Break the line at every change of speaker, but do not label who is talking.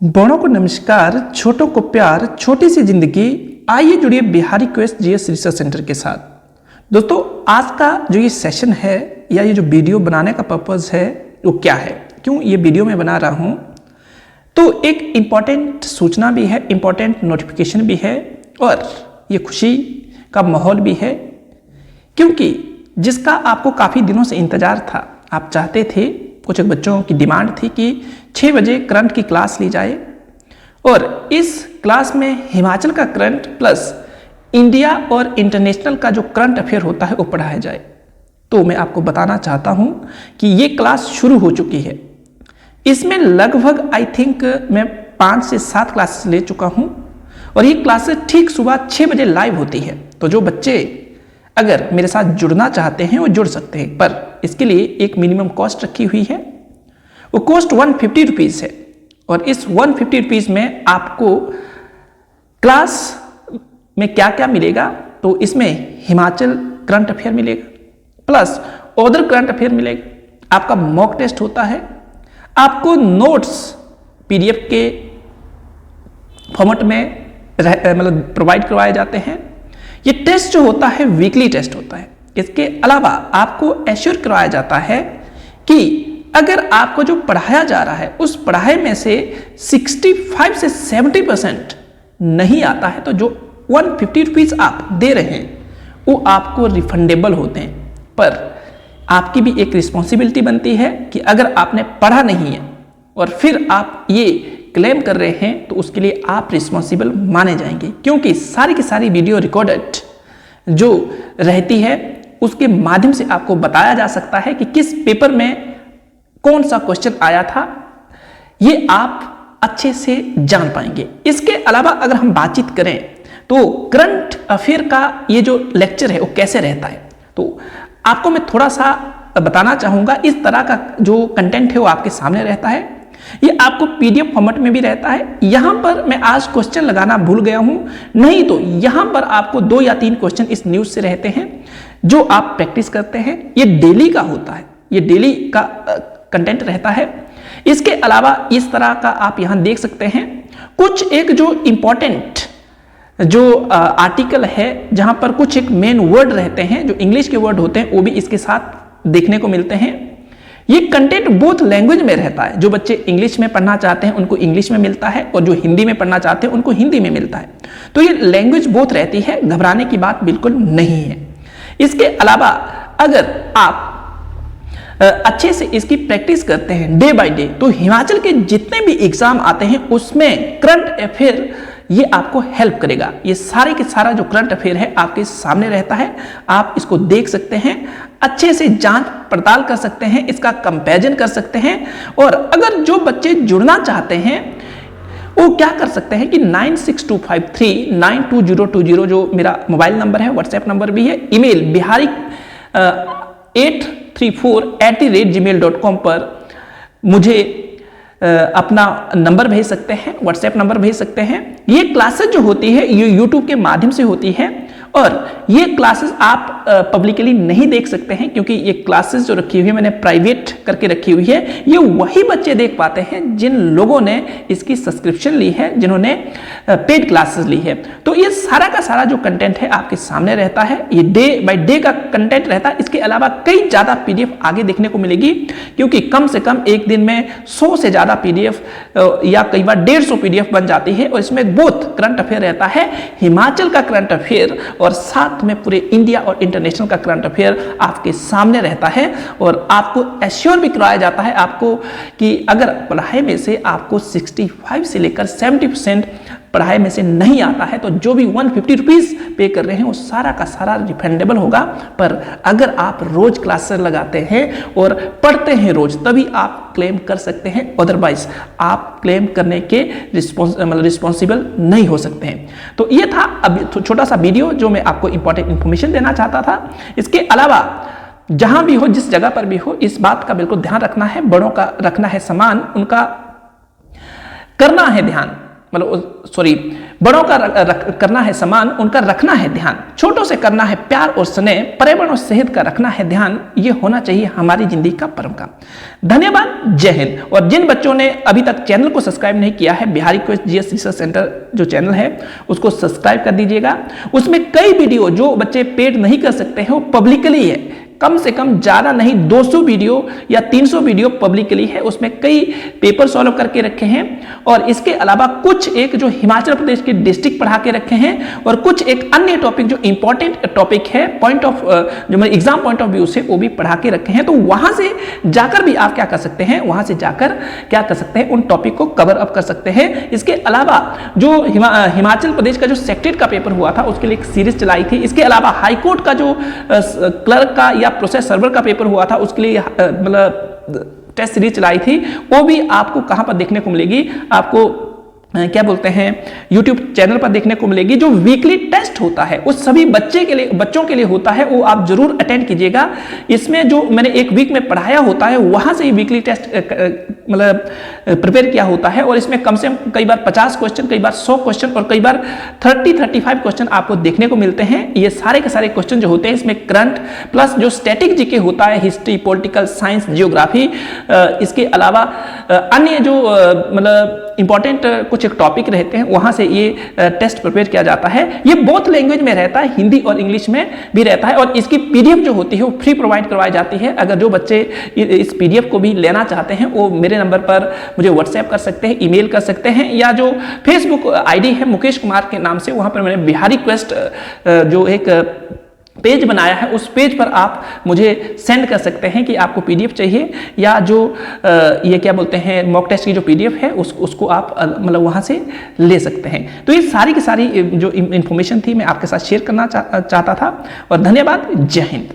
बड़ों को नमस्कार, छोटों को प्यार, छोटी सी जिंदगी। आइए जुड़िए Bihari quest GS research centre के साथ। दोस्तों, आज का जो ये सेशन है या ये जो वीडियो बनाने का पर्पज़ है वो क्या है, क्यों ये वीडियो मैं बना रहा हूँ, तो एक इम्पॉर्टेंट सूचना भी है, इम्पॉर्टेंट नोटिफिकेशन भी है और ये खुशी का माहौल भी है, क्योंकि जिसका आपको काफ़ी दिनों से इंतज़ार था। आप चाहते थे, कुछ बच्चों की डिमांड थी कि 6 बजे करंट की क्लास ली जाए और इस क्लास में हिमाचल का करंट प्लस इंडिया और इंटरनेशनल का जो करंट अफेयर होता है वो पढ़ाया जाए। तो मैं आपको बताना चाहता हूं कि ये क्लास शुरू हो चुकी है। इसमें लगभग आई थिंक मैं 5 से 7 क्लासेस ले चुका हूं और ये क्लासेस ठीक सुबह 6 बजे लाइव होती है। तो जो बच्चे अगर मेरे साथ जुड़ना चाहते हैं वो जुड़ सकते हैं, पर इसके लिए एक मिनिमम कॉस्ट रखी हुई है। वो कॉस्ट 150 रुपीज़ है और इस 150 रुपीज़ में आपको क्लास में क्या क्या मिलेगा, तो इसमें हिमाचल करंट अफेयर मिलेगा प्लस अदर करंट अफेयर मिलेगा। आपका मॉक टेस्ट होता है, आपको नोट्स पीडीएफ के फॉर्मेट में मतलब प्रोवाइड करवाए जाते हैं। ये टेस्ट जो होता है वीकली टेस्ट होता है। इसके अलावा आपको एश्योर करवाया जाता है कि अगर आपको जो पढ़ाया जा रहा है उस पढ़ाई में से 65 से 70% नहीं आता है, तो जो 150 रुपीज़ आप दे रहे हैं वो आपको रिफंडेबल होते हैं। पर आपकी भी एक रिस्पॉन्सिबिलिटी बनती है कि अगर आपने पढ़ा नहीं है और फिर आप ये क्लेम कर रहे हैं तो उसके लिए आप रिस्पॉन्सिबल माने जाएंगे, क्योंकि सारी की सारी वीडियो रिकॉर्डेड जो रहती है उसके माध्यम से आपको बताया जा सकता है कि किस पेपर में कौन सा क्वेश्चन आया था, ये आप अच्छे से जान पाएंगे। इसके अलावा अगर हम बातचीत करें तो करंट अफेयर का ये जो लेक्चर है वो कैसे रहता है, तो आपको मैं थोड़ा सा बताना चाहूँगा। इस तरह का जो कंटेंट है वो आपके सामने रहता है। ये आपको पीडीएफ फॉर्मेट में भी रहता है। यहाँ पर मैं आज क्वेश्चन लगाना भूल गया हूँ, नहीं तो यहाँ पर आपको 2 या 3 क्वेश्चन इस न्यूज़ से रहते हैं जो आप प्रैक्टिस करते हैं। ये डेली का होता है, ये डेली का कंटेंट रहता है। इसके अलावा इस तरह का आप यहाँ देख सकते हैं कुछ एक जो इम्पोर्टेंट जो आर्टिकल है जहाँ पर कुछ एक मेन वर्ड रहते हैं, जो इंग्लिश के वर्ड होते हैं, वो भी इसके साथ देखने को मिलते हैं। ये कंटेंट बोथ लैंग्वेज में रहता है। जो बच्चे इंग्लिश में पढ़ना चाहते हैं उनको इंग्लिश में मिलता है और जो हिंदी में पढ़ना चाहते हैं उनको हिंदी में मिलता है। तो ये लैंग्वेज बोथ रहती है, घबराने की बात बिल्कुल नहीं है। इसके अलावा अगर आप अच्छे से इसकी प्रैक्टिस करते हैं डे बाय डे, तो हिमाचल के जितने भी एग्जाम आते हैं उसमें करंट अफेयर ये आपको हेल्प करेगा। ये सारे के सारा जो करंट अफेयर है आपके सामने रहता है, आप इसको देख सकते हैं, अच्छे से जांच पड़ताल कर सकते हैं, इसका कंपैरिजन कर सकते हैं। और अगर जो बच्चे जुड़ना चाहते हैं वो क्या कर सकते हैं कि 9625392020 जो मेरा मोबाइल नंबर है, व्हाट्सएप नंबर भी है, ईमेल बिहारी 834@gmail.com पर मुझे अपना नंबर भेज सकते हैं, व्हाट्सएप नंबर भेज सकते हैं। ये क्लासेस जो होती है ये यूट्यूब के माध्यम से होती है और ये क्लासेस आप पब्लिकली नहीं देख सकते हैं, क्योंकि ये क्लासेस जो रखी हुई है मैंने प्राइवेट करके रखी हुई है। ये वही बच्चे देख पाते हैं जिन लोगों ने इसकी सब्सक्रिप्शन ली है, जिन्होंने पेड क्लासेस ली है। तो ये सारा का सारा जो कंटेंट है आपके सामने रहता है, ये डे बाय डे का कंटेंट रहता है। इसके अलावा कई ज़्यादा पीडीएफ आगे देखने को मिलेगी, क्योंकि कम से कम एक दिन में 100 से ज़्यादा पीडीएफ या कई बार 150 पीडीएफ बन जाती है और इसमें बोथ करंट अफेयर रहता है, हिमाचल का करंट अफेयर और साथ में पूरे इंडिया और इंटरनेशनल का करंट अफेयर आपके सामने रहता है। और आपको एश्योर भी कराया जाता है आपको कि अगर पढ़ाई में से आपको 65 से लेकर 70% पढ़ाई में से नहीं आता है तो जो भी 150 रुपीज़ पे कर रहे हैं वो सारा का सारा रिफंडेबल होगा। पर अगर आप रोज क्लासेस लगाते हैं और पढ़ते हैं रोज, तभी आप क्लेम कर सकते हैं, अदरवाइज आप क्लेम करने के रिस्पॉन्सिबल नहीं हो सकते हैं। तो ये था अभी छोटा सा वीडियो जो मैं आपको इंपॉर्टेंट इन्फॉर्मेशन देना चाहता था। इसके अलावा जहां भी हो, जिस जगह पर भी हो, इस बात का बिल्कुल ध्यान रखना है, बड़ों का रखना है सम्मान, उनका करना है ध्यान। मतलब सॉरी, बड़ों का करना है सम्मान, उनका रखना है ध्यान, छोटों से करना है प्यार और स्नेह, पर्यावरण और सेहत का रखना है ध्यान, ये होना चाहिए हमारी जिंदगी का परम काम। धन्यवाद, जय हिंद। और जिन बच्चों ने अभी तक चैनल को सब्सक्राइब नहीं किया है, Bihari quest GS research centre जो चैनल है उसको सब्सक्राइब कर दीजिएगा। उसमें कई वीडियो जो बच्चे पेड नहीं कर सकते हैं वो पब्लिकली है, कम से कम ज़्यादा नहीं 200 वीडियो या 300 वीडियो पब्लिकली है, उसमें कई पेपर सॉल्व करके रखे हैं। और इसके अलावा कुछ एक जो हिमाचल प्रदेश के डिस्ट्रिक्ट पढ़ा के रखे हैं और कुछ एक अन्य टॉपिक जो इंपॉर्टेंट टॉपिक है पॉइंट ऑफ जो मेरे एग्जाम पॉइंट ऑफ व्यू से वो भी पढ़ा के रखे हैं। तो वहां से जाकर भी आप क्या कर सकते हैं, वहां से जाकर क्या कर सकते हैं, उन टॉपिक को कवर अप कर सकते हैं। इसके अलावा जो हिमाचल प्रदेश का जो सेक्रेटरी का पेपर हुआ था उसके लिए एक सीरीज चलाई थी। इसके अलावा हाईकोर्ट का जो क्लर्क का या प्रोसेस सर्वर का पेपर हुआ था उसके लिए मतलब टेस्ट सीरीज चलाई थी, वो भी आपको कहां पर देखने को मिलेगी, आपको क्या बोलते हैं YouTube चैनल पर देखने को मिलेगी। जो वीकली टेस्ट होता है उस सभी बच्चों के लिए होता है, वो आप जरूर अटेंड कीजिएगा। इसमें जो मैंने एक वीक में पढ़ाया होता है वहां से ही वीकली टेस्ट मतलब प्रिपेयर किया होता है और इसमें कम से कम कई बार 50 क्वेश्चन, कई बार 100 क्वेश्चन और कई बार 30-35 क्वेश्चन आपको देखने को मिलते हैं। ये सारे के सारे क्वेश्चन जो होते हैं इसमें करंट प्लस जो स्टैटिक जीके होता है, हिस्ट्री, पॉलिटिकल साइंस, जियोग्राफी, इसके अलावा अन्य जो मतलब इंपॉर्टेंट कुछ एक टॉपिक रहते हैं वहां से ये टेस्ट प्रिपेयर किया जाता है। ये बोथ लैंग्वेज में रहता है, हिंदी और इंग्लिश में भी रहता है और इसकी पीडीएफ जो होती है वो फ्री प्रोवाइड करवाई जाती है। अगर जो बच्चे इस पीडीएफ को भी लेना चाहते हैं वो मेरे नंबर पर मुझे व्हाट्सएप कर सकते हैं, ईमेल कर सकते हैं, या जो फेसबुक आईडी है मुकेश कुमार के नाम से, वहां पर मैंने बिहारी क्वेस्ट जो एक पेज बनाया है उस पेज पर आप मुझे सेंड कर सकते हैं कि आपको पीडीएफ चाहिए या जो ये क्या बोलते हैं मॉक टेस्ट की जो पीडीएफ है उसको आप मतलब वहां से ले सकते हैं। तो ये सारी की सारी जो इन्फॉर्मेशन थी मैं आपके साथ शेयर करना चाहता था और धन्यवाद, जय हिंद।